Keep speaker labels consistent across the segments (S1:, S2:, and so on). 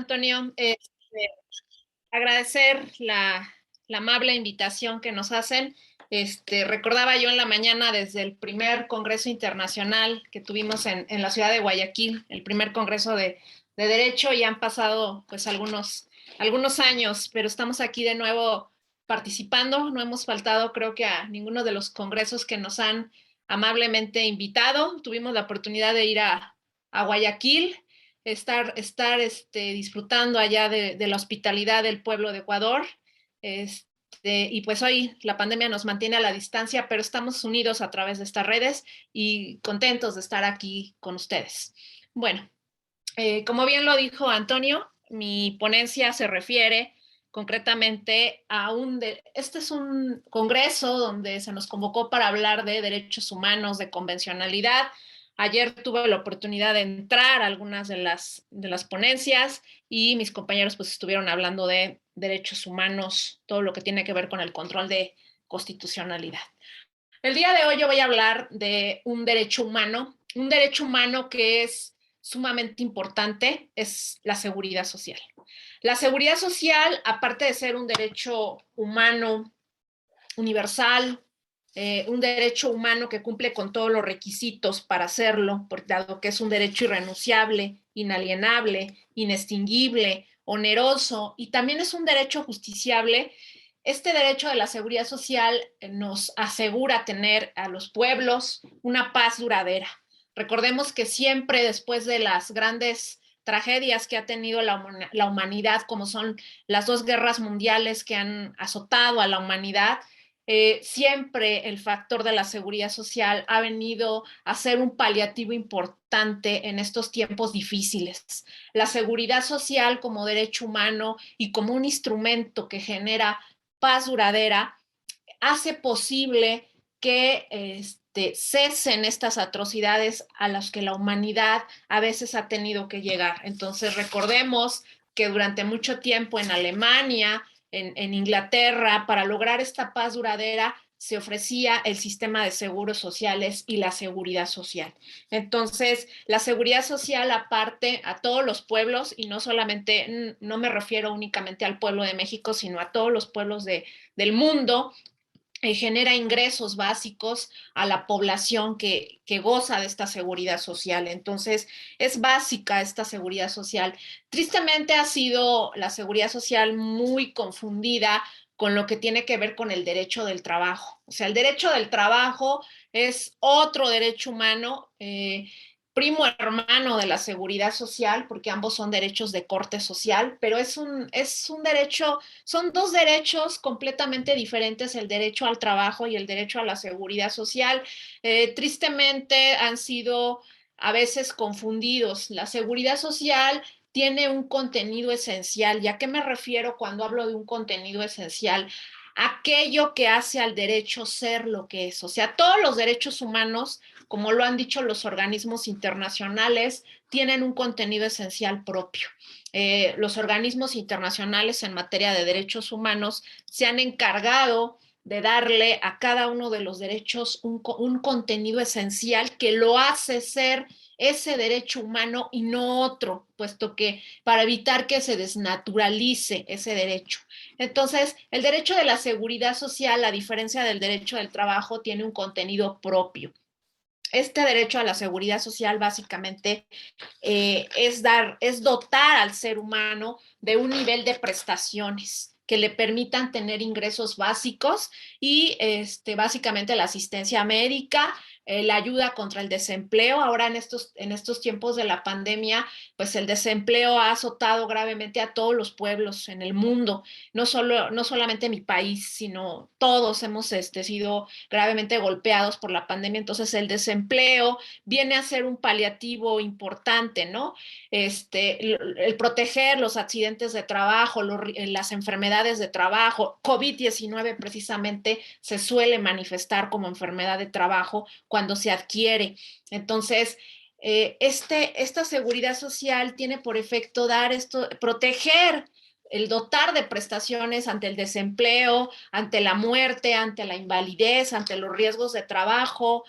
S1: Antonio. Agradecer la amable invitación que nos hacen. Recordaba yo en la mañana desde el primer Congreso Internacional que tuvimos en la ciudad de Guayaquil, el primer Congreso de Derecho, y han pasado pues algunos años, pero estamos aquí de nuevo participando. No hemos faltado, creo que, a ninguno de los congresos que nos han amablemente invitado. Tuvimos la oportunidad de ir a Guayaquil, disfrutando allá de la hospitalidad del pueblo de Ecuador. Y pues hoy la pandemia nos mantiene a la distancia, pero estamos unidos a través de estas redes y contentos de estar aquí con ustedes. Bueno, como bien lo dijo Antonio, mi ponencia se refiere concretamente este es un congreso donde se nos convocó para hablar de derechos humanos, de convencionalidad. Ayer tuve la oportunidad de entrar a algunas de las ponencias y mis compañeros pues estuvieron hablando de derechos humanos, todo lo que tiene que ver con el control de constitucionalidad. El día de hoy yo voy a hablar de un derecho humano que es sumamente importante, es la seguridad social. La seguridad social, aparte de ser un derecho humano universal, un derecho humano que cumple con todos los requisitos para hacerlo, dado que es un derecho irrenunciable, inalienable, inextinguible, oneroso, y también es un derecho justiciable. Este derecho de la seguridad social nos asegura tener a los pueblos una paz duradera. Recordemos que siempre después de las grandes tragedias que ha tenido la humanidad, como son las dos guerras mundiales que han azotado a la humanidad, siempre el factor de la seguridad social ha venido a ser un paliativo importante en estos tiempos difíciles. La seguridad social como derecho humano y como un instrumento que genera paz duradera hace posible que cesen estas atrocidades a las que la humanidad a veces ha tenido que llegar. Entonces recordemos que durante mucho tiempo en Alemania, en Inglaterra, para lograr esta paz duradera, se ofrecía el sistema de seguros sociales y la seguridad social. Entonces, la seguridad social, aparte a todos los pueblos, y no solamente, no me refiero únicamente al pueblo de México, sino a todos los pueblos del mundo, genera ingresos básicos a la población que goza de esta seguridad social. Entonces, es básica esta seguridad social. Tristemente ha sido la seguridad social muy confundida con lo que tiene que ver con el derecho del trabajo. O sea, el derecho del trabajo es otro derecho humano, primo hermano de la seguridad social, porque ambos son derechos de corte social, pero es un derecho, son dos derechos completamente diferentes, el derecho al trabajo y el derecho a la seguridad social. Tristemente han sido a veces confundidos. La seguridad social tiene un contenido esencial. ¿Y a qué me refiero cuando hablo de un contenido esencial? Aquello que hace al derecho ser lo que es. O sea, todos los derechos humanos, como lo han dicho los organismos internacionales, tienen un contenido esencial propio. Los organismos internacionales en materia de derechos humanos se han encargado de darle a cada uno de los derechos un contenido esencial que lo hace ser ese derecho humano y no otro, puesto que para evitar que se desnaturalice ese derecho. Entonces, el derecho de la seguridad social, a diferencia del derecho del trabajo, tiene un contenido propio. Este derecho a la seguridad social básicamente es dotar al ser humano de un nivel de prestaciones que le permitan tener ingresos básicos y básicamente la asistencia médica, la ayuda contra el desempleo. Ahora en estos tiempos de la pandemia, pues el desempleo ha azotado gravemente a todos los pueblos en el mundo, no solamente mi país, sino todos hemos sido gravemente golpeados por la pandemia. Entonces el desempleo viene a ser un paliativo importante, ¿no? El proteger los accidentes de trabajo, las enfermedades de trabajo. COVID-19 precisamente se suele manifestar como enfermedad de trabajo cuando se adquiere. Entonces, esta seguridad social tiene por efecto proteger, el dotar de prestaciones ante el desempleo, ante la muerte, ante la invalidez, ante los riesgos de trabajo.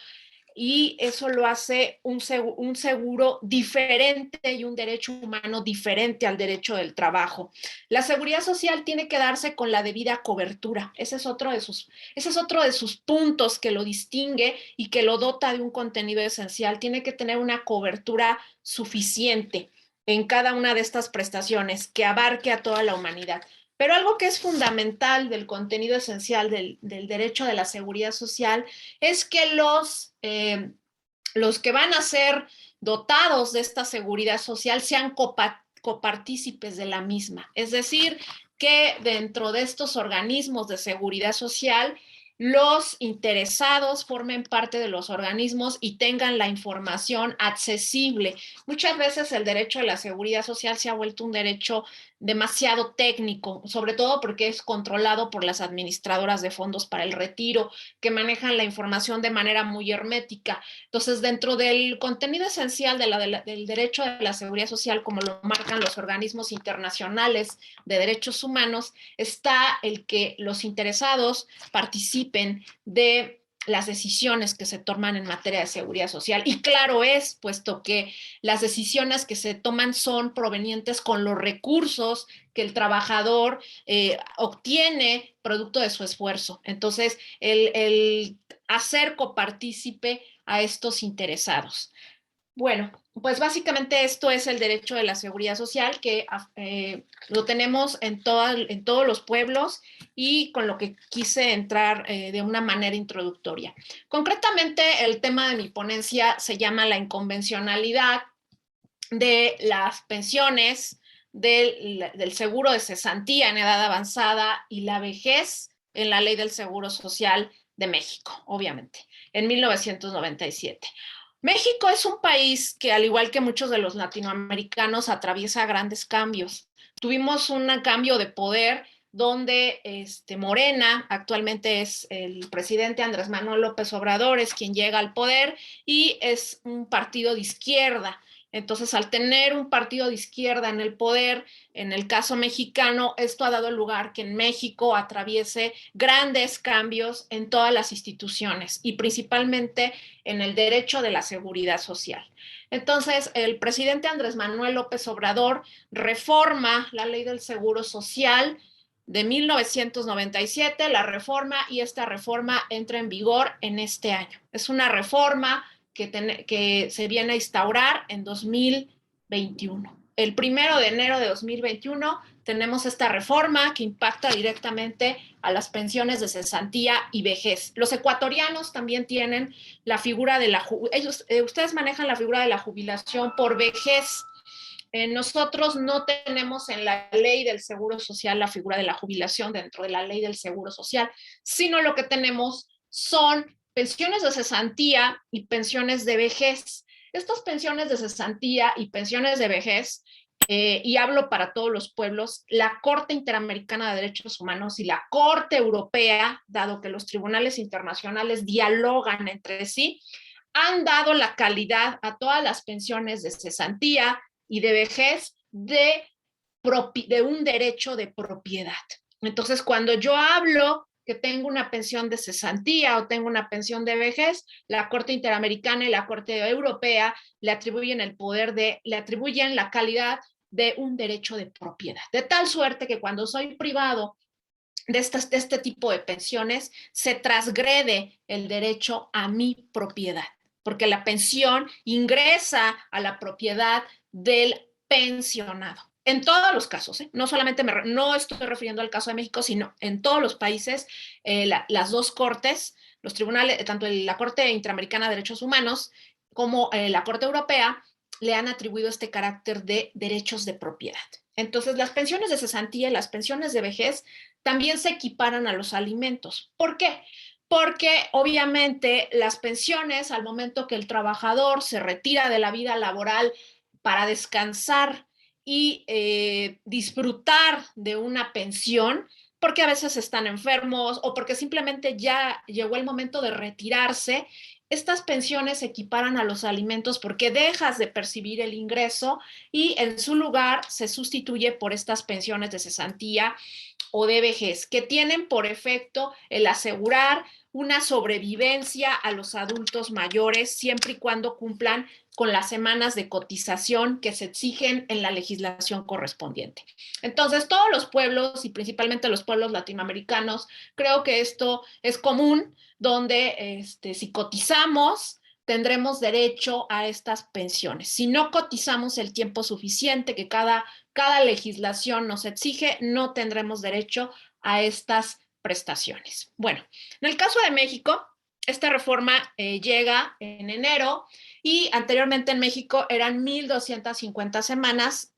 S1: y eso lo hace un seguro diferente y un derecho humano diferente al derecho del trabajo. La seguridad social tiene que darse con la debida cobertura. Ese es otro de sus puntos que lo distingue y que lo dota de un contenido esencial. Tiene que tener una cobertura suficiente en cada una de estas prestaciones que abarque a toda la humanidad. Pero algo que es fundamental del contenido esencial del derecho de la seguridad social es que los que van a ser dotados de esta seguridad social sean copartícipes de la misma. Es decir, que dentro de estos organismos de seguridad social, los interesados formen parte de los organismos y tengan la información accesible. Muchas veces el derecho a la seguridad social se ha vuelto un derecho demasiado técnico, sobre todo porque es controlado por las administradoras de fondos para el retiro, que manejan la información de manera muy hermética. Entonces, dentro del contenido esencial del derecho a la seguridad social, como lo marcan los organismos internacionales de derechos humanos, está el que los interesados participen de las decisiones que se toman en materia de seguridad social. Y claro es, puesto que las decisiones que se toman son provenientes con los recursos que el trabajador obtiene producto de su esfuerzo. Entonces, el hacer copartícipe a estos interesados. Bueno, pues básicamente esto es el derecho de la seguridad social que lo tenemos en todos los pueblos y con lo que quise entrar de una manera introductoria. Concretamente, el tema de mi ponencia se llama la inconvencionalidad de las pensiones, del seguro de cesantía en edad avanzada y la vejez en la ley del Seguro Social de México, obviamente, en 1997. México es un país que, al igual que muchos de los latinoamericanos, atraviesa grandes cambios. Tuvimos un cambio de poder donde Morena, actualmente es el presidente Andrés Manuel López Obrador, es quien llega al poder y es un partido de izquierda. Entonces, al tener un partido de izquierda en el poder, en el caso mexicano, esto ha dado lugar que en México atraviese grandes cambios en todas las instituciones y principalmente en el derecho de la seguridad social. Entonces, el presidente Andrés Manuel López Obrador reforma la ley del Seguro Social de 1997, la reforma, y esta reforma entra en vigor en este año. Es una reforma que se viene a instaurar en 2021. El 1 de enero de 2021 tenemos esta reforma que impacta directamente a las pensiones de cesantía y vejez. Los ecuatorianos también tienen la figura de ustedes manejan la figura de la jubilación por vejez. Nosotros no tenemos en la ley del Seguro Social la figura de la jubilación dentro de la ley del Seguro Social, sino lo que tenemos son pensiones de cesantía y pensiones de vejez. Estas pensiones de cesantía y pensiones de vejez, y hablo para todos los pueblos, la Corte Interamericana de Derechos Humanos y la Corte Europea, dado que los tribunales internacionales dialogan entre sí, han dado la calidad a todas las pensiones de cesantía y de vejez de un derecho de propiedad. Entonces, cuando yo hablo que tengo una pensión de cesantía o tengo una pensión de vejez, la Corte Interamericana y la Corte Europea le atribuyen la calidad de un derecho de propiedad. De tal suerte que cuando soy privado de este tipo de pensiones, se transgrede el derecho a mi propiedad, porque la pensión ingresa a la propiedad del pensionado. En todos los casos, no solamente no estoy refiriendo al caso de México, sino en todos los países, las dos cortes, los tribunales, tanto la Corte Interamericana de Derechos Humanos como la Corte Europea, le han atribuido este carácter de derechos de propiedad. Entonces, las pensiones de cesantía y las pensiones de vejez también se equiparan a los alimentos. ¿Por qué? Porque obviamente las pensiones, al momento que el trabajador se retira de la vida laboral para descansar y disfrutar de una pensión, porque a veces están enfermos o porque simplemente ya llegó el momento de retirarse, estas pensiones se equiparan a los alimentos porque dejas de percibir el ingreso y en su lugar se sustituye por estas pensiones de cesantía o de vejez, que tienen por efecto el asegurar una sobrevivencia a los adultos mayores siempre y cuando cumplan con las semanas de cotización que se exigen en la legislación correspondiente. Entonces, todos los pueblos y principalmente los pueblos latinoamericanos, creo que esto es común, donde si cotizamos, tendremos derecho a estas pensiones. Si no cotizamos el tiempo suficiente que cada legislación nos exige, no tendremos derecho a estas prestaciones. Bueno, en el caso de México, esta reforma llega en enero y anteriormente en México eran 1,250 semanas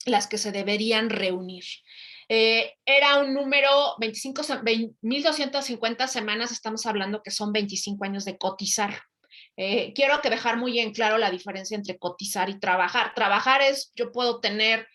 S1: las que se deberían reunir. Era un número 1,250 semanas, estamos hablando que son 25 años de cotizar. Quiero que dejar muy en claro la diferencia entre cotizar y trabajar. Trabajar es, yo puedo tener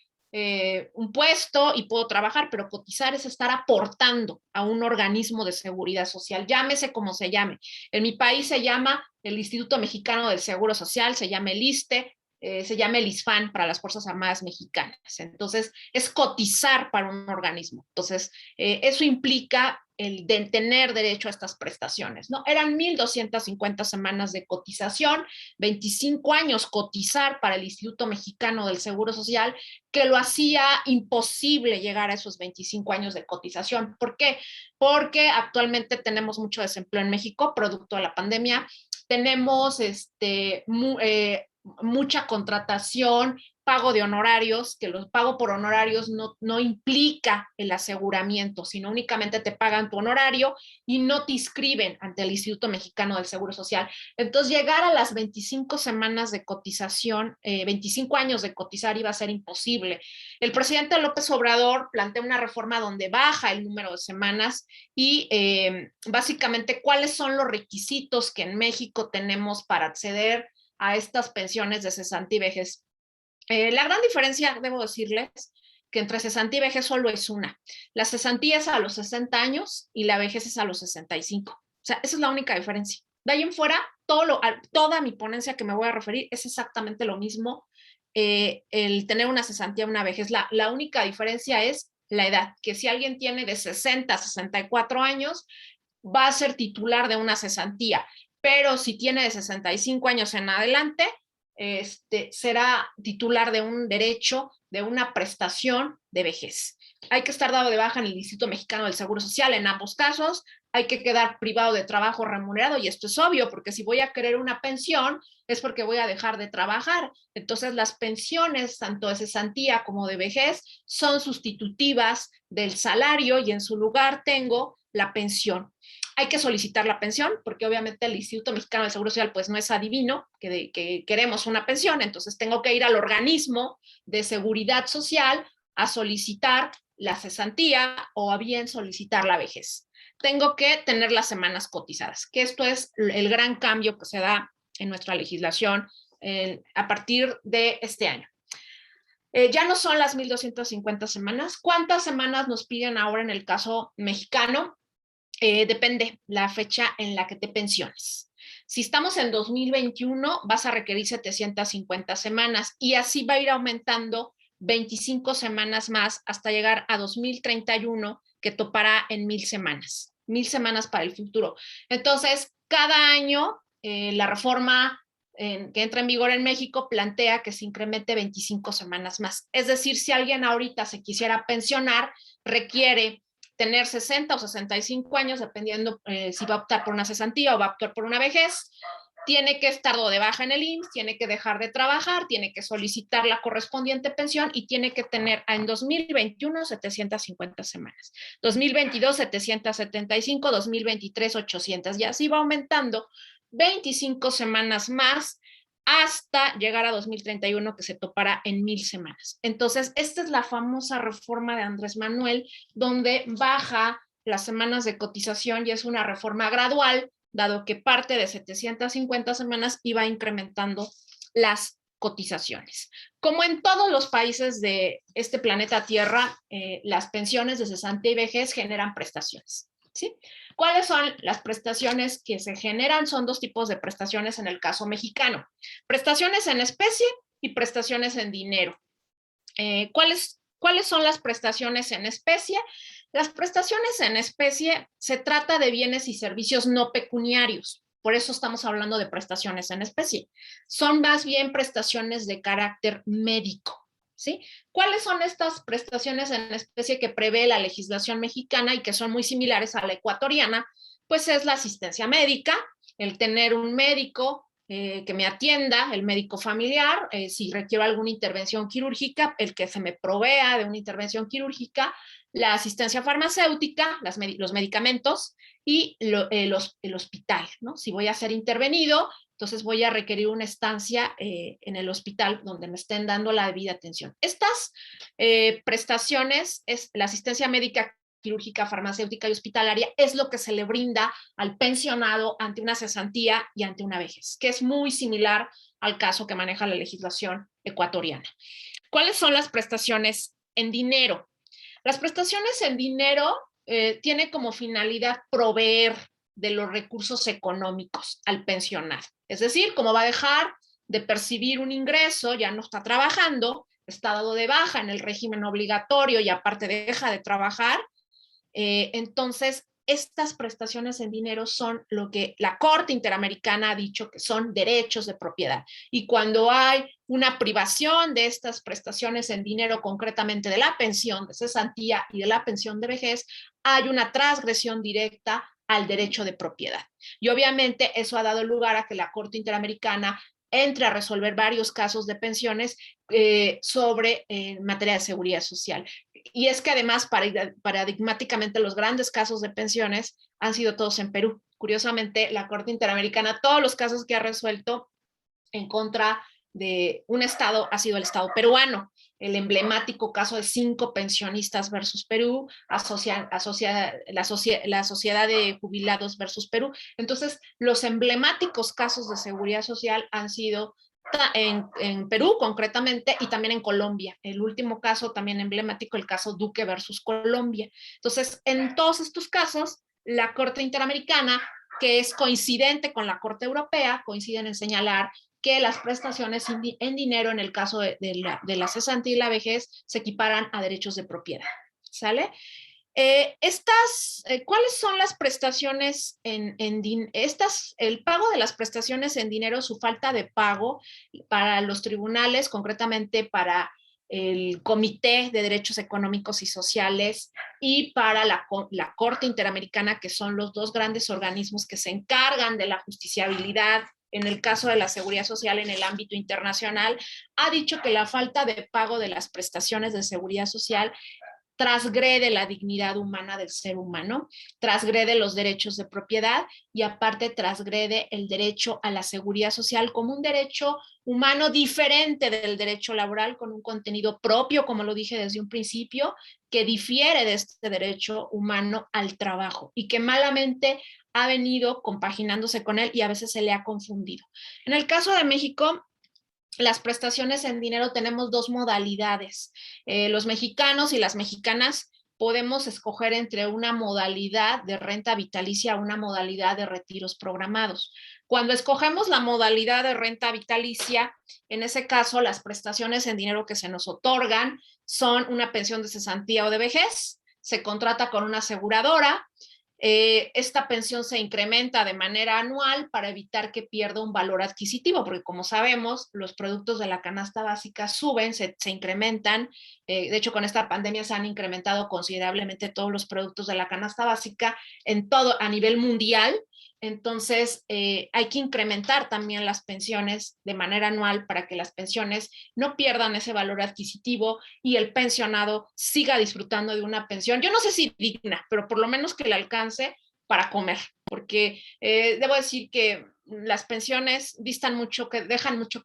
S1: un puesto y puedo trabajar, pero cotizar es estar aportando a un organismo de seguridad social, llámese como se llame. En mi país se llama el Instituto Mexicano del Seguro Social, se llama el ISSSTE, se llama el ISFAN para las Fuerzas Armadas Mexicanas. Entonces, es cotizar para un organismo. Entonces, eso implica el de tener derecho a estas prestaciones, ¿no? Eran 1,250 semanas de cotización, 25 años cotizar para el Instituto Mexicano del Seguro Social, que lo hacía imposible llegar a esos 25 años de cotización. ¿Por qué? Porque actualmente tenemos mucho desempleo en México, producto de la pandemia. Tenemos mucha contratación, pago de honorarios, que los pago por honorarios no implica el aseguramiento, sino únicamente te pagan tu honorario y no te inscriben ante el Instituto Mexicano del Seguro Social. Entonces, llegar a las 25 semanas de cotización, 25 años de cotizar iba a ser imposible. El presidente López Obrador plantea una reforma donde baja el número de semanas y básicamente cuáles son los requisitos que en México tenemos para acceder a estas pensiones de cesantía y vejez. La gran diferencia, debo decirles, que entre cesantía y vejez solo es una. La cesantía es a los 60 años y la vejez es a los 65. O sea, esa es la única diferencia. De ahí en fuera, toda mi ponencia que me voy a referir es exactamente lo mismo. El tener una cesantía, una vejez, la única diferencia es la edad, que si alguien tiene de 60 a 64 años, va a ser titular de una cesantía, pero si tiene de 65 años en adelante, será titular de un derecho, de una prestación de vejez. Hay que estar dado de baja en el Instituto Mexicano del Seguro Social en ambos casos, hay que quedar privado de trabajo remunerado y esto es obvio porque si voy a querer una pensión es porque voy a dejar de trabajar. Entonces las pensiones, tanto de cesantía como de vejez, son sustitutivas del salario y en su lugar tengo la pensión. Hay que solicitar la pensión porque obviamente el Instituto Mexicano del Seguro Social pues no es adivino que queremos una pensión, entonces tengo que ir al organismo de seguridad social a solicitar la cesantía o a bien solicitar la vejez. Tengo que tener las semanas cotizadas, que esto es el gran cambio que se da en nuestra legislación a partir de este año. Ya no son las 1,250 semanas. ¿Cuántas semanas nos piden ahora en el caso mexicano? Depende la fecha en la que te pensiones. Si estamos en 2021, vas a requerir 750 semanas y así va a ir aumentando 25 semanas más hasta llegar a 2031, que topará en 1,000 semanas. 1,000 semanas para el futuro. Entonces, cada año la reforma que entra en vigor en México plantea que se incremente 25 semanas más. Es decir, si alguien ahorita se quisiera pensionar, requiere tener 60 o 65 años, dependiendo si va a optar por una cesantía o va a optar por una vejez, tiene que estar de baja en el IMSS, tiene que dejar de trabajar, tiene que solicitar la correspondiente pensión y tiene que tener en 2021 750 semanas, 2022 775, 2023 800 y así va aumentando 25 semanas más hasta llegar a 2031 que se topará en 1,000 semanas. Entonces, esta es la famosa reforma de Andrés Manuel, donde baja las semanas de cotización y es una reforma gradual, dado que parte de 750 semanas iba incrementando las cotizaciones. Como en todos los países de este planeta Tierra, las pensiones de cesantía y vejez generan prestaciones. ¿Sí? ¿Cuáles son las prestaciones que se generan? Son dos tipos de prestaciones en el caso mexicano. Prestaciones en especie y prestaciones en dinero. ¿Cuáles son las prestaciones en especie? Las prestaciones en especie se trata de bienes y servicios no pecuniarios. Por eso estamos hablando de prestaciones en especie. Son más bien prestaciones de carácter médico. ¿Sí? ¿Cuáles son estas prestaciones en especie que prevé la legislación mexicana y que son muy similares a la ecuatoriana? Pues es la asistencia médica, el tener un médico que me atienda, el médico familiar, si requiero alguna intervención quirúrgica, el que se me provea de una intervención quirúrgica, la asistencia farmacéutica, los medicamentos y el hospital, ¿no? Si voy a ser intervenido, entonces voy a requerir una estancia en el hospital donde me estén dando la debida atención. Estas prestaciones, es la asistencia médica, quirúrgica, farmacéutica y hospitalaria, es lo que se le brinda al pensionado ante una cesantía y ante una vejez, que es muy similar al caso que maneja la legislación ecuatoriana. ¿Cuáles son las prestaciones en dinero? Las prestaciones en dinero tienen como finalidad proveer de los recursos económicos al pensionado. Es decir, como va a dejar de percibir un ingreso, ya no está trabajando, está dado de baja en el régimen obligatorio y aparte deja de trabajar, entonces estas prestaciones en dinero son lo que la Corte Interamericana ha dicho que son derechos de propiedad. Y cuando hay una privación de estas prestaciones en dinero, concretamente de la pensión de cesantía y de la pensión de vejez, hay una transgresión directa al derecho de propiedad. Y obviamente eso ha dado lugar a que la Corte Interamericana entre a resolver varios casos de pensiones sobre materia de seguridad social. Y es que además, paradigmáticamente, los grandes casos de pensiones han sido todos en Perú. Curiosamente, la Corte Interamericana, todos los casos que ha resuelto en contra de un estado ha sido el estado peruano. El emblemático caso de 5 pensionistas versus Perú, la sociedad de jubilados versus Perú. Entonces, los emblemáticos casos de seguridad social han sido en Perú concretamente y también en Colombia. El último caso también emblemático, el caso Duque versus Colombia. Entonces, en todos estos casos, la Corte Interamericana, que es coincidente con la Corte Europea, coinciden en señalar que las prestaciones en dinero en el caso de la cesantía y la vejez se equiparan a derechos de propiedad. ¿Sale? ¿Cuáles son las prestaciones el pago de las prestaciones en dinero, su falta de pago para los tribunales, concretamente para el Comité de Derechos Económicos y Sociales y para la Corte Interamericana, que son los dos grandes organismos que se encargan de la justiciabilidad en el caso de la seguridad social en el ámbito internacional, ha dicho que la falta de pago de las prestaciones de seguridad social transgrede la dignidad humana del ser humano, transgrede los derechos de propiedad y aparte transgrede el derecho a la seguridad social como un derecho humano diferente del derecho laboral, con un contenido propio, como lo dije desde un principio, que difiere de este derecho humano al trabajo y que malamente ha venido compaginándose con él y a veces se le ha confundido. En el caso de México, las prestaciones en dinero tenemos dos modalidades. Los mexicanos y las mexicanas podemos escoger entre una modalidad de renta vitalicia o una modalidad de retiros programados. Cuando escogemos la modalidad de renta vitalicia, en ese caso las prestaciones en dinero que se nos otorgan son una pensión de cesantía o de vejez, se contrata con una aseguradora. Esta pensión se incrementa de manera anual para evitar que pierda un valor adquisitivo, porque como sabemos, los productos de la canasta básica suben, se incrementan. De hecho, con esta pandemia se han incrementado considerablemente todos los productos de la canasta básica en todo, a nivel mundial. Entonces, hay que incrementar también las pensiones de manera anual para que las pensiones no pierdan ese valor adquisitivo y el pensionado siga disfrutando de una pensión. Yo no sé si digna, pero por lo menos que le alcance para comer, porque debo decir que las pensiones dejan mucho que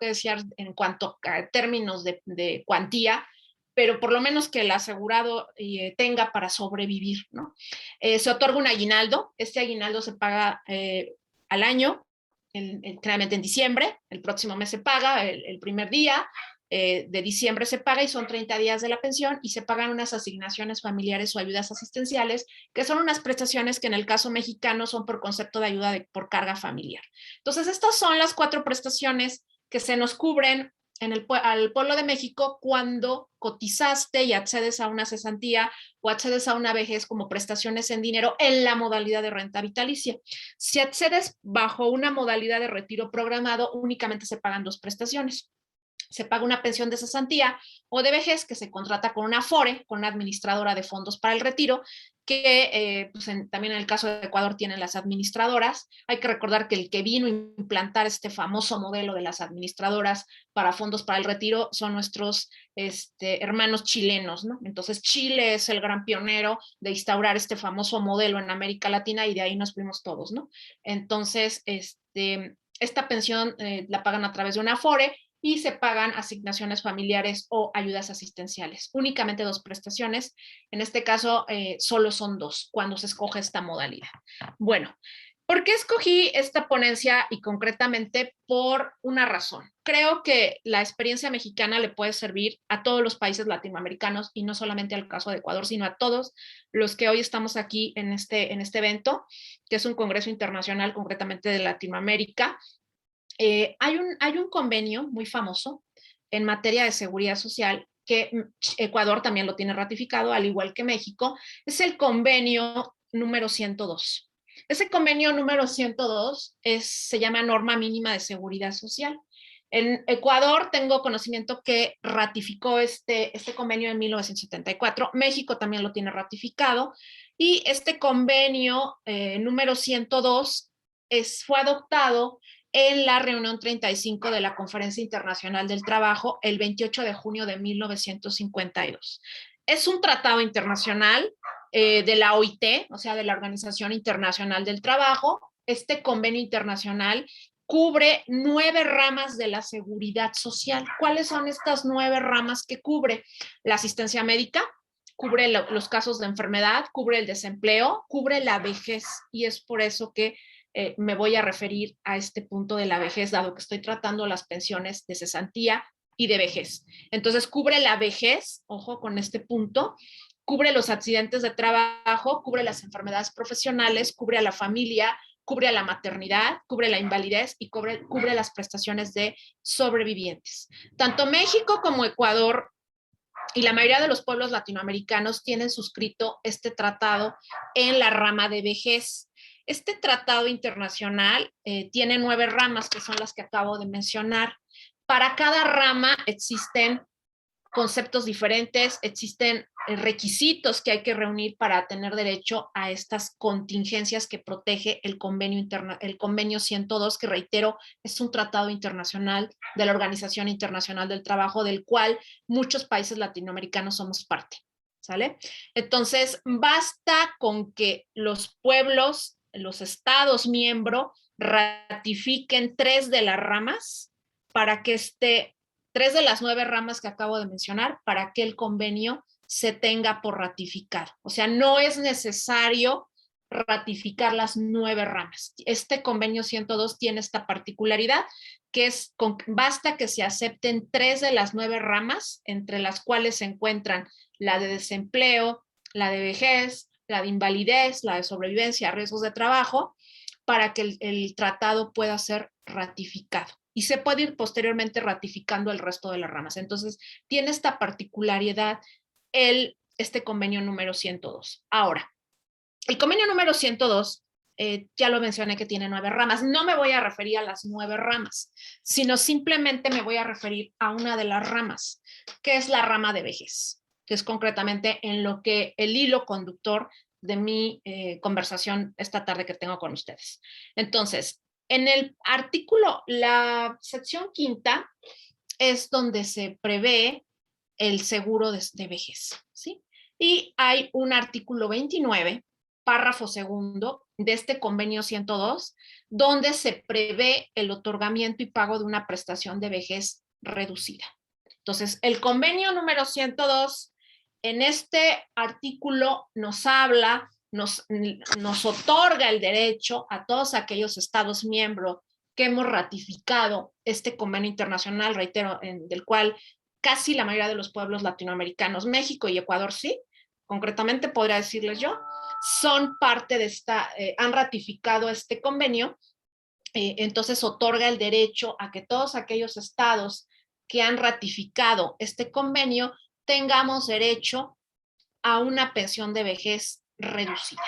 S1: desear en cuanto a términos de cuantía, pero por lo menos que el asegurado tenga para sobrevivir, ¿no? Se otorga un aguinaldo, este aguinaldo se paga al año, claramente en diciembre, el próximo mes se paga el primer día, de diciembre se paga y son 30 días de la pensión y se pagan unas asignaciones familiares o ayudas asistenciales, que son unas prestaciones que en el caso mexicano son por concepto de ayuda por carga familiar. Entonces, estas son las 4 prestaciones que se nos cubren al pueblo de México cuando cotizaste y accedes a una cesantía o accedes a una vejez como prestaciones en dinero en la modalidad de renta vitalicia. Si accedes bajo una modalidad de retiro programado, únicamente se pagan 2 prestaciones. Se paga una pensión de cesantía o de vejez que se contrata con una AFORE, con una administradora de fondos para el retiro, que pues también en el caso de Ecuador tienen las administradoras. Hay que recordar que el que vino a implantar este famoso modelo de las administradoras para fondos para el retiro son nuestros hermanos chilenos, ¿no? Entonces Chile es el gran pionero de instaurar este famoso modelo en América Latina y de ahí nos fuimos todos, ¿no? Entonces, esta pensión la pagan a través de una AFORE y se pagan asignaciones familiares o ayudas asistenciales. Únicamente 2 prestaciones. En este caso, solo son 2 cuando se escoge esta modalidad. Bueno, ¿por qué escogí esta ponencia? Y concretamente por una razón. Creo que la experiencia mexicana le puede servir a todos los países latinoamericanos y no solamente al caso de Ecuador, sino a todos los que hoy estamos aquí en este evento, que es un congreso internacional concretamente de Latinoamérica. Hay un convenio muy famoso en materia de seguridad social que Ecuador también lo tiene ratificado, al igual que México, es el convenio número 102. Ese convenio número 102 se llama Norma Mínima de Seguridad Social. En Ecuador tengo conocimiento que ratificó este convenio en 1974, México también lo tiene ratificado, y este convenio número 102 fue adoptado en la reunión 35 de la Conferencia Internacional del Trabajo el 28 de junio de 1952. Es un tratado internacional de la OIT, o sea, de la Organización Internacional del Trabajo. Este convenio internacional cubre 9 ramas de la seguridad social. ¿Cuáles son estas 9 ramas que cubre? La asistencia médica, cubre los casos de enfermedad, cubre el desempleo, cubre la vejez, y es por eso que me voy a referir a este punto de la vejez, dado que estoy tratando las pensiones de cesantía y de vejez. Entonces, cubre la vejez, ojo con este punto, cubre los accidentes de trabajo, cubre las enfermedades profesionales, cubre a la familia, cubre a la maternidad, cubre la invalidez y cubre las prestaciones de sobrevivientes. Tanto México como Ecuador y la mayoría de los pueblos latinoamericanos tienen suscrito este tratado en la rama de vejez. Este tratado internacional tiene 9 ramas, que son las que acabo de mencionar. Para cada rama existen conceptos diferentes, existen requisitos que hay que reunir para tener derecho a estas contingencias que protege el convenio 102, que reitero, es un tratado internacional de la Organización Internacional del Trabajo, del cual muchos países latinoamericanos somos parte, ¿sale? Entonces, basta con que los pueblos, los estados miembros, ratifiquen 3 de las ramas para que 3 de las 9 ramas que acabo de mencionar, para que el convenio se tenga por ratificado. O sea, no es necesario ratificar las 9 ramas. Este convenio 102 tiene esta particularidad, que basta que se acepten 3 de las 9 ramas, entre las cuales se encuentran la de desempleo, la de vejez, la de invalidez, la de sobrevivencia, riesgos de trabajo, para que el tratado pueda ser ratificado. Y se puede ir posteriormente ratificando el resto de las ramas. Entonces, tiene esta particularidad este convenio número 102. Ahora, el convenio número 102, ya lo mencioné que tiene 9 ramas. No me voy a referir a las 9 ramas, sino simplemente me voy a referir a una de las ramas, que es la rama de vejez, que es concretamente en lo que el hilo conductor de mi conversación esta tarde que tengo con ustedes. Entonces, en el artículo, la sección 5ª es donde se prevé el seguro de vejez, ¿sí? Y hay un artículo 29, párrafo 2 de este convenio 102, donde se prevé el otorgamiento y pago de una prestación de vejez reducida. Entonces, el convenio número 102, en este artículo nos habla, nos otorga el derecho a todos aquellos estados miembros que hemos ratificado este convenio internacional, reitero, del cual casi la mayoría de los pueblos latinoamericanos, México y Ecuador sí, concretamente podría decirles yo, son parte de han ratificado este convenio. Entonces otorga el derecho a que todos aquellos estados que han ratificado este convenio tengamos derecho a una pensión de vejez reducida.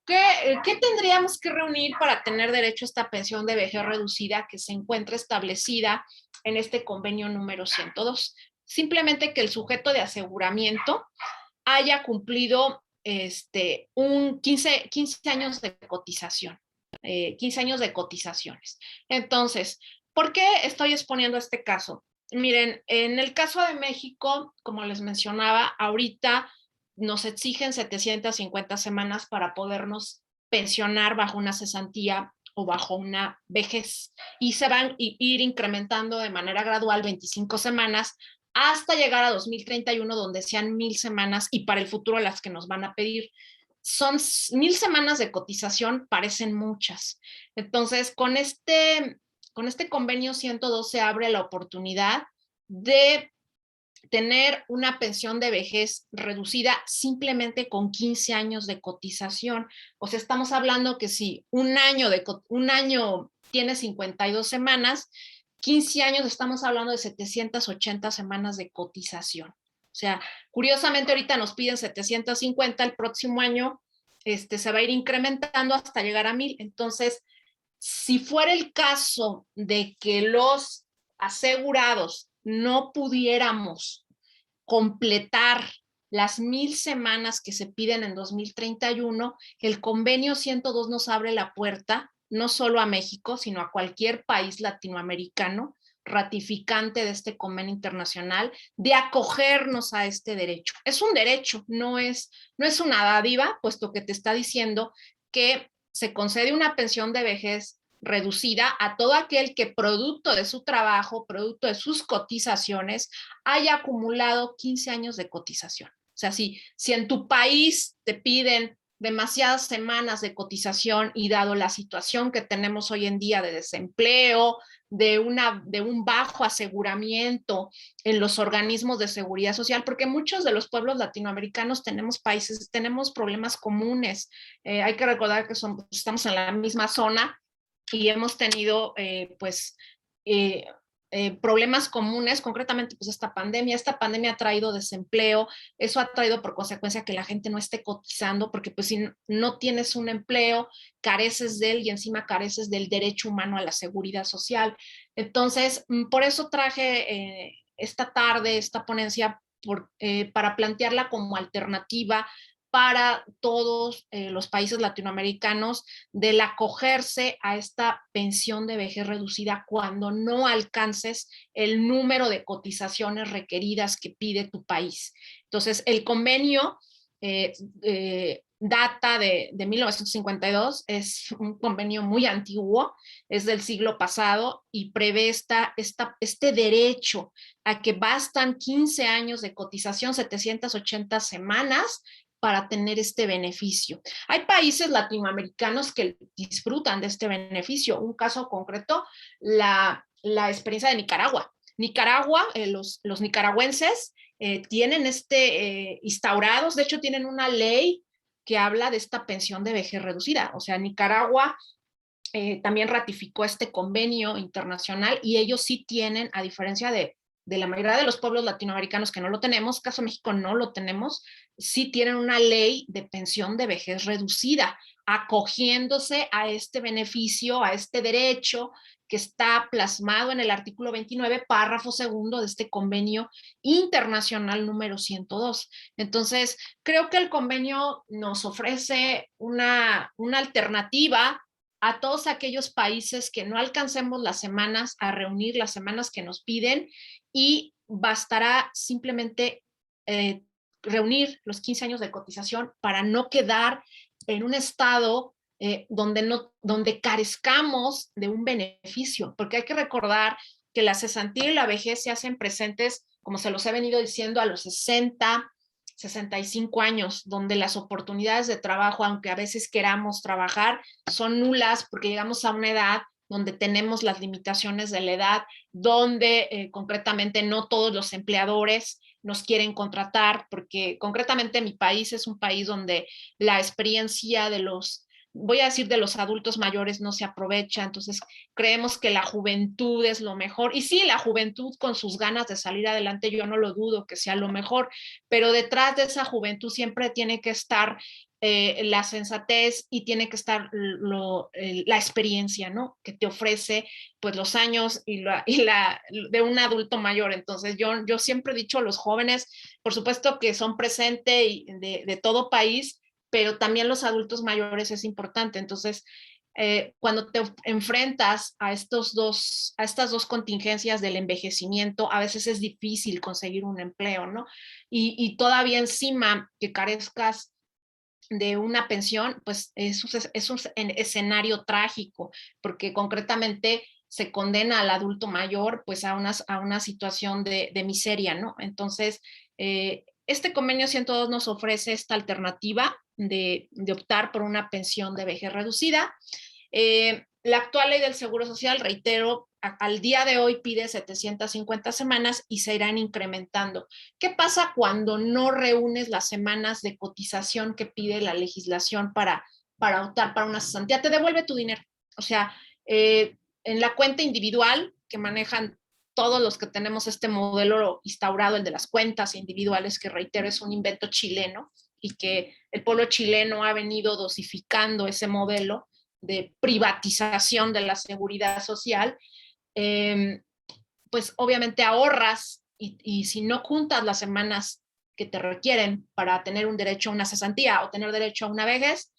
S1: ¿Qué tendríamos que reunir para tener derecho a esta pensión de vejez reducida que se encuentra establecida en este convenio número 102? Simplemente que el sujeto de aseguramiento haya cumplido 15 años de cotización, 15 años de cotizaciones. Entonces, ¿por qué estoy exponiendo este caso? Miren, en el caso de México, como les mencionaba, ahorita nos exigen 750 semanas para podernos pensionar bajo una cesantía o bajo una vejez, y se van a ir incrementando de manera gradual 25 semanas hasta llegar a 2031, donde sean 1000 semanas, y para el futuro las que nos van a pedir. Son 1000 semanas de cotización, parecen muchas. Entonces, con este convenio 102 se abre la oportunidad de tener una pensión de vejez reducida simplemente con 15 años de cotización. O sea, estamos hablando que si un año tiene 52 semanas, 15 años estamos hablando de 780 semanas de cotización. O sea, curiosamente ahorita nos piden 750, el próximo año se va a ir incrementando hasta llegar a 1000. Entonces, si fuera el caso de que los asegurados no pudiéramos completar las 1000 semanas que se piden en 2031, el convenio 102 nos abre la puerta no solo a México, sino a cualquier país latinoamericano ratificante de este convenio internacional, de acogernos a este derecho. Es un derecho, no es una dádiva, puesto que te está diciendo que se concede una pensión de vejez reducida a todo aquel que producto de su trabajo, producto de sus cotizaciones, haya acumulado 15 años de cotización. O sea, si en tu país te piden demasiadas semanas de cotización, y dado la situación que tenemos hoy en día de desempleo, de un bajo aseguramiento en los organismos de seguridad social, porque muchos de los pueblos latinoamericanos tenemos problemas comunes. Hay que recordar que estamos en la misma zona y hemos tenido problemas comunes, concretamente pues esta pandemia ha traído desempleo, eso ha traído por consecuencia que la gente no esté cotizando, porque pues si no tienes un empleo, careces de él, y encima careces del derecho humano a la seguridad social. Entonces, por eso traje esta tarde esta ponencia para plantearla como alternativa para todos los países latinoamericanos, del acogerse a esta pensión de vejez reducida cuando no alcances el número de cotizaciones requeridas que pide tu país. Entonces, el convenio data de 1952, es un convenio muy antiguo, es del siglo pasado, y prevé este derecho a que bastan 15 años de cotización, 780 semanas, para tener este beneficio. Hay países latinoamericanos que disfrutan de este beneficio. Un caso concreto, la experiencia de Nicaragua. Nicaragua, los nicaragüenses tienen instaurados, de hecho tienen una ley que habla de esta pensión de vejez reducida. O sea, Nicaragua también ratificó este convenio internacional, y ellos sí tienen, a diferencia de la mayoría de los pueblos latinoamericanos que no lo tenemos, caso México no lo tenemos, sí tienen una ley de pensión de vejez reducida, acogiéndose a este beneficio, a este derecho que está plasmado en el artículo 29, párrafo segundo de este convenio internacional número 102. Entonces, creo que el convenio nos ofrece una alternativa a todos aquellos países que no alcancemos las semanas, a reunir las semanas que nos piden, y bastará simplemente reunir los 15 años de cotización para no quedar en un estado donde carezcamos de un beneficio, porque hay que recordar que la cesantía y la vejez se hacen presentes, como se los he venido diciendo, a los 65 años, donde las oportunidades de trabajo, aunque a veces queramos trabajar, son nulas, porque llegamos a una edad donde tenemos las limitaciones de la edad, donde concretamente no todos los empleadores nos quieren contratar, porque concretamente mi país es un país donde la experiencia de los, voy a decir, de los adultos mayores no se aprovecha, entonces creemos que la juventud es lo mejor, y sí, la juventud con sus ganas de salir adelante, yo no lo dudo que sea lo mejor, pero detrás de esa juventud siempre tiene que estar la sensatez y tiene que estar la experiencia, ¿no? Que te ofrece pues los años de un adulto mayor. Entonces yo siempre he dicho a los jóvenes, por supuesto que son presente de todo país, pero también los adultos mayores es importante. Entonces, cuando te enfrentas a estas dos contingencias del envejecimiento, a veces es difícil conseguir un empleo, ¿no? Y todavía encima que carezcas de una pensión, pues es un escenario trágico, porque concretamente se condena al adulto mayor pues a una situación de miseria, ¿no? Entonces, este convenio 102 nos ofrece esta alternativa de optar por una pensión de vejez reducida. La actual ley del Seguro Social, reitero, al día de hoy pide 750 semanas y se irán incrementando. ¿Qué pasa cuando no reúnes las semanas de cotización que pide la legislación para optar para una cesantía? Te devuelve tu dinero. O sea, en la cuenta individual que manejan todos los que tenemos este modelo instaurado, el de las cuentas individuales, que reitero es un invento chileno y que el pueblo chileno ha venido dosificando ese modelo de privatización de la seguridad social, pues obviamente ahorras y si no juntas las semanas que te requieren para tener un derecho a una cesantía o tener derecho a una vejez,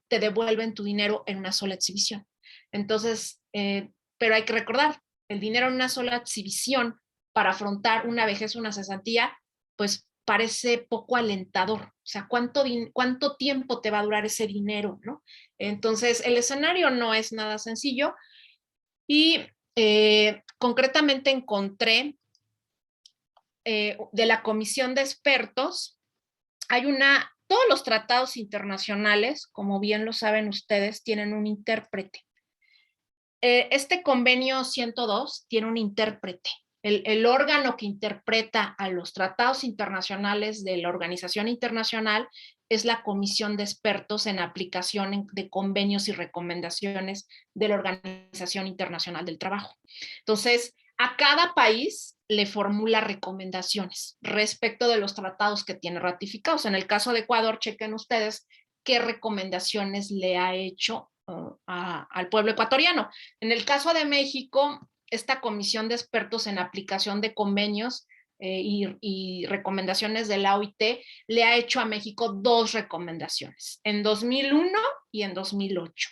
S1: te devuelven tu dinero en una sola exhibición. Entonces, pero hay que recordar, el dinero en una sola exhibición para afrontar una vejez o una cesantía, pues parece poco alentador. O sea, ¿cuánto tiempo te va a durar ese dinero, no? Entonces, el escenario no es nada sencillo y concretamente encontré de la comisión de expertos, todos los tratados internacionales, como bien lo saben ustedes, tienen un intérprete. Este convenio 102 tiene un intérprete. El órgano que interpreta a los tratados internacionales de la organización internacional es la Comisión de Expertos en Aplicación de Convenios y Recomendaciones de la Organización Internacional del Trabajo. Entonces, a cada país le formula recomendaciones respecto de los tratados que tiene ratificados. En el caso de Ecuador, chequen ustedes qué recomendaciones le ha hecho al pueblo ecuatoriano. En el caso de México, esta comisión de expertos en aplicación de convenios y recomendaciones de la OIT le ha hecho a México dos recomendaciones, en 2001 y en 2008.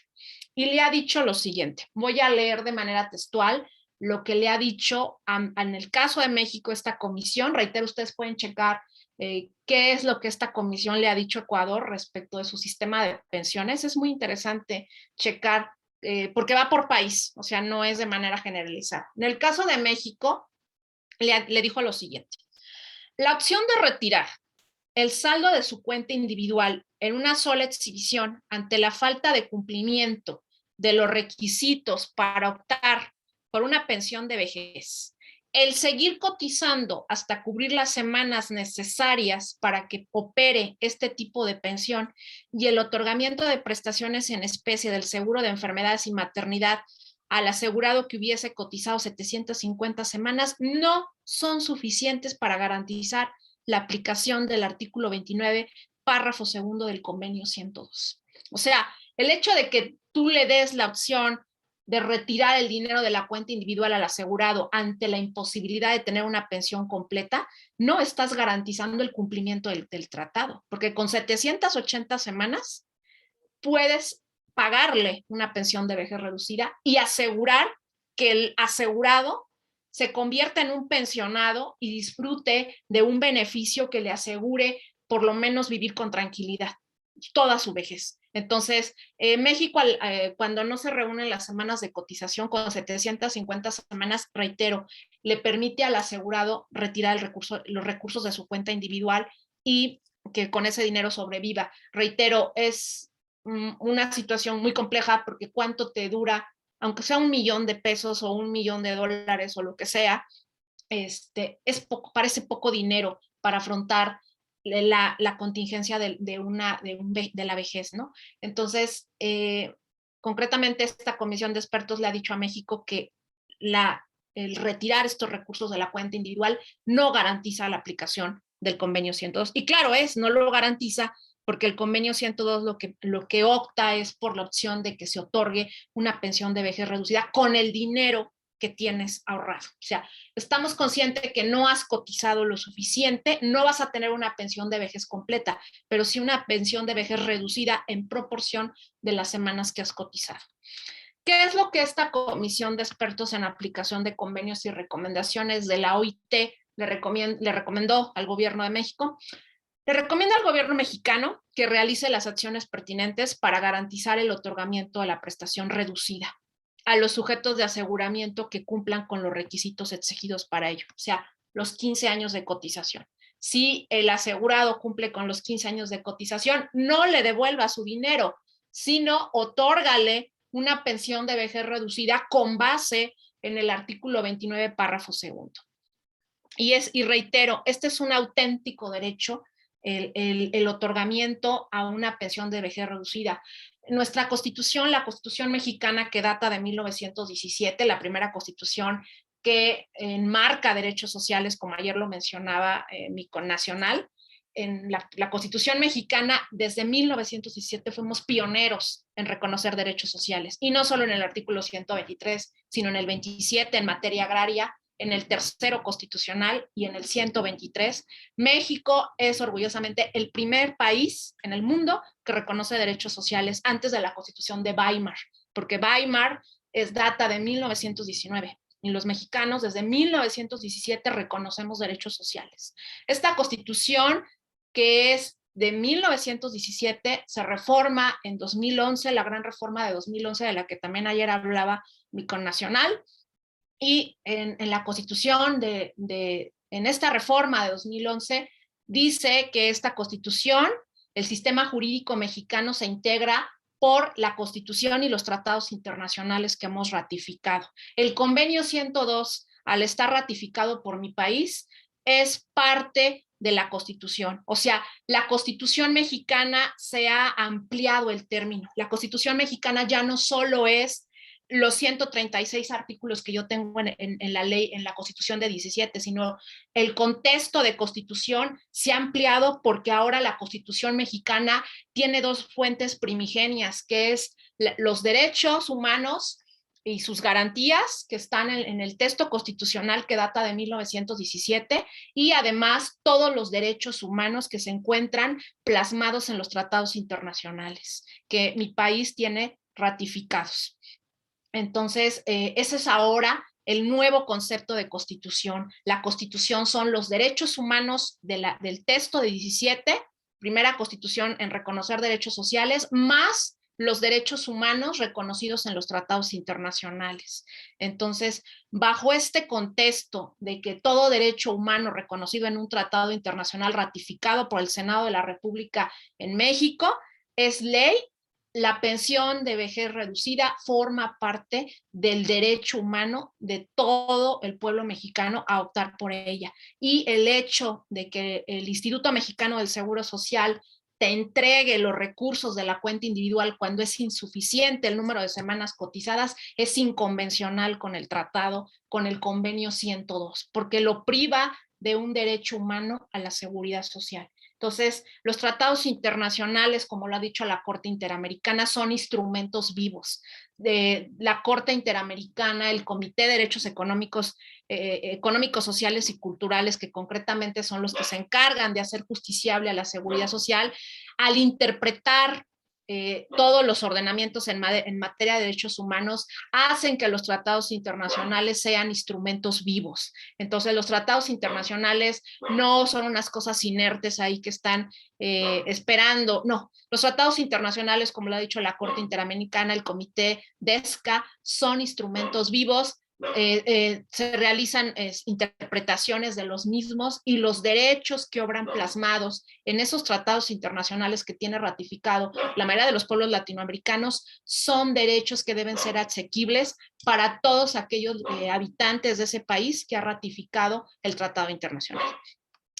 S1: Y le ha dicho lo siguiente, voy a leer de manera textual lo que le ha dicho en el caso de México esta comisión. Reitero, ustedes pueden checar qué es lo que esta comisión le ha dicho a Ecuador respecto de su sistema de pensiones. Es muy interesante checar porque va por país, o sea, no es de manera generalizada. En el caso de México, le dijo lo siguiente. La opción de retirar el saldo de su cuenta individual en una sola exhibición ante la falta de cumplimiento de los requisitos para optar por una pensión de vejez, el seguir cotizando hasta cubrir las semanas necesarias para que opere este tipo de pensión y el otorgamiento de prestaciones en especie del seguro de enfermedades y maternidad al asegurado que hubiese cotizado 750 semanas no son suficientes para garantizar la aplicación del artículo 29, párrafo segundo del convenio 102. O sea, el hecho de que tú le des la opción de retirar el dinero de la cuenta individual al asegurado ante la imposibilidad de tener una pensión completa, no estás garantizando el cumplimiento del tratado, porque con 780 semanas puedes pagarle una pensión de vejez reducida y asegurar que el asegurado se convierta en un pensionado y disfrute de un beneficio que le asegure por lo menos vivir con tranquilidad toda su vejez. Entonces, México, cuando no se reúnen las semanas de cotización con 750 semanas, reitero, le permite al asegurado retirar los recursos de su cuenta individual y que con ese dinero sobreviva. Reitero, es una situación muy compleja porque cuánto te dura aunque sea $1,000,000 o $1,000,000 o lo que sea, es poco, parece poco dinero para afrontar la contingencia de la vejez, ¿no? Entonces, concretamente esta comisión de expertos le ha dicho a México que el retirar estos recursos de la cuenta individual no garantiza la aplicación del convenio 102. Y claro no lo garantiza porque el convenio 102 lo que opta es por la opción de que se otorgue una pensión de vejez reducida con el dinero que tienes ahorrado. O sea, estamos conscientes que no has cotizado lo suficiente, no vas a tener una pensión de vejez completa, pero sí una pensión de vejez reducida en proporción de las semanas que has cotizado. ¿Qué es lo que esta comisión de expertos en aplicación de convenios y recomendaciones de la OIT le recomendó al gobierno de México? Le recomienda al gobierno mexicano que realice las acciones pertinentes para garantizar el otorgamiento de la prestación reducida a los sujetos de aseguramiento que cumplan con los requisitos exigidos para ello, o sea, los 15 años de cotización. Si el asegurado cumple con los 15 años de cotización, no le devuelva su dinero, sino otórgale una pensión de vejez reducida con base en el artículo 29, párrafo segundo. Y reitero, este es un auténtico derecho, el otorgamiento a una pensión de vejez reducida. Nuestra constitución, la constitución mexicana que data de 1917, la primera constitución que enmarca derechos sociales, como ayer lo mencionaba mi connacional, en la Constitución mexicana desde 1917 fuimos pioneros en reconocer derechos sociales, y no solo en el artículo 123, sino en el 27 en materia agraria, en el tercero constitucional y en el 123. México es orgullosamente el primer país en el mundo que reconoce derechos sociales antes de la Constitución de Weimar, porque Weimar data de 1919. Y los mexicanos desde 1917 reconocemos derechos sociales. Esta constitución, que es de 1917, se reforma en 2011, la gran reforma de 2011 de la que también ayer hablaba mi connacional, y en la constitución en esta reforma de 2011 dice que esta constitución, el sistema jurídico mexicano se integra por la Constitución y los tratados internacionales que hemos ratificado. El convenio 102, al estar ratificado por mi país, es parte de la Constitución. O sea, la Constitución mexicana se ha ampliado el término. La Constitución mexicana ya no solo es los 136 artículos que yo tengo en la ley, en la Constitución de 17, sino el contexto de Constitución se ha ampliado porque ahora la Constitución mexicana tiene dos fuentes primigenias, que es los derechos humanos y sus garantías que están en el texto constitucional que data de 1917, y además todos los derechos humanos que se encuentran plasmados en los tratados internacionales que mi país tiene ratificados. Entonces, ese es ahora el nuevo concepto de constitución. La constitución son los derechos humanos del texto de 17, primera constitución en reconocer derechos sociales, más los derechos humanos reconocidos en los tratados internacionales. Entonces, bajo este contexto de que todo derecho humano reconocido en un tratado internacional ratificado por el Senado de la República en México es ley, la pensión de vejez reducida forma parte del derecho humano de todo el pueblo mexicano a optar por ella. Y el hecho de que el Instituto Mexicano del Seguro Social te entregue los recursos de la cuenta individual cuando es insuficiente el número de semanas cotizadas es inconvencional con el tratado, con el convenio 102, porque lo priva de un derecho humano a la seguridad social. Entonces, los tratados internacionales, como lo ha dicho la Corte Interamericana, son instrumentos vivos. De la Corte Interamericana, el Comité de Derechos Económicos, Sociales y Culturales, que concretamente son los que se encargan de hacer justiciable a la seguridad social, al interpretar todos los ordenamientos en materia de derechos humanos, hacen que los tratados internacionales sean instrumentos vivos. Entonces, los tratados internacionales no son unas cosas inertes ahí que están esperando. No, los tratados internacionales, como lo ha dicho la Corte Interamericana, el Comité DESCA, son instrumentos vivos se realizan interpretaciones de los mismos y los derechos que obran plasmados en esos tratados internacionales que tiene ratificado la mayoría de los pueblos latinoamericanos son derechos que deben ser asequibles para todos aquellos habitantes de ese país que ha ratificado el tratado internacional.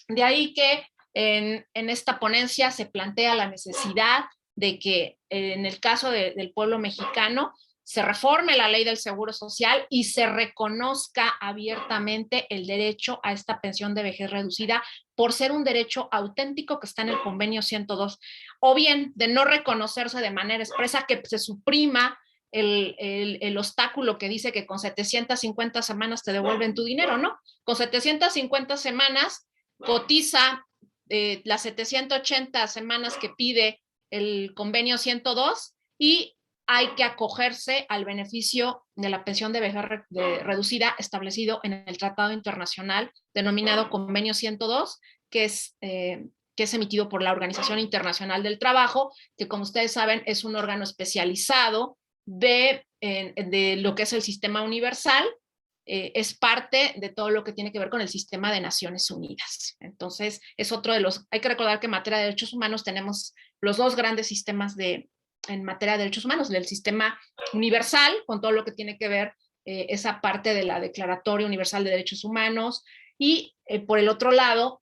S1: De ahí que en esta ponencia se plantea la necesidad de que en el caso del pueblo mexicano se reforme la ley del Seguro Social y se reconozca abiertamente el derecho a esta pensión de vejez reducida por ser un derecho auténtico que está en el convenio 102, o bien de no reconocerse de manera expresa, que se suprima el obstáculo que dice que con 750 semanas te devuelven tu dinero, ¿no? Con 750 semanas cotiza las 780 semanas que pide el convenio 102 y hay que acogerse al beneficio de la pensión de vejez reducida establecido en el Tratado Internacional denominado Convenio 102, que es emitido por la Organización Internacional del Trabajo, que como ustedes saben es un órgano especializado de lo que es el sistema universal, es parte de todo lo que tiene que ver con el sistema de Naciones Unidas. Entonces, es otro de los, hay que recordar que en materia de derechos humanos tenemos los dos grandes sistemas en materia de derechos humanos, el sistema universal, con todo lo que tiene que ver esa parte de la Declaratoria Universal de Derechos Humanos, y por el otro lado,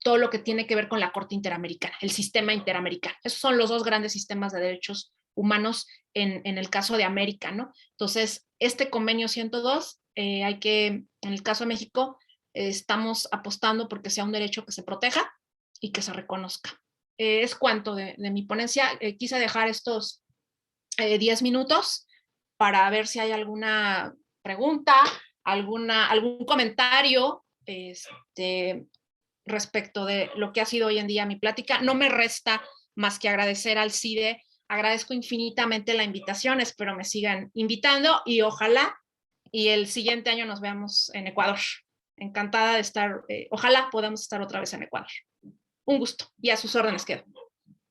S1: todo lo que tiene que ver con la Corte Interamericana, el sistema interamericano. Esos son los dos grandes sistemas de derechos humanos en el caso de América, ¿no? Entonces, este convenio 102, en el caso de México, estamos apostando porque sea un derecho que se proteja y que se reconozca. Es cuanto de mi ponencia. Quise dejar estos 10 minutos para ver si hay alguna pregunta, algún comentario respecto de lo que ha sido hoy en día mi plática. No me resta más que agradecer al CIDE. Agradezco infinitamente la invitación, espero me sigan invitando y ojalá y el siguiente año nos veamos en Ecuador. Encantada de estar, ojalá podamos estar otra vez en Ecuador. Un gusto y a sus órdenes quedo.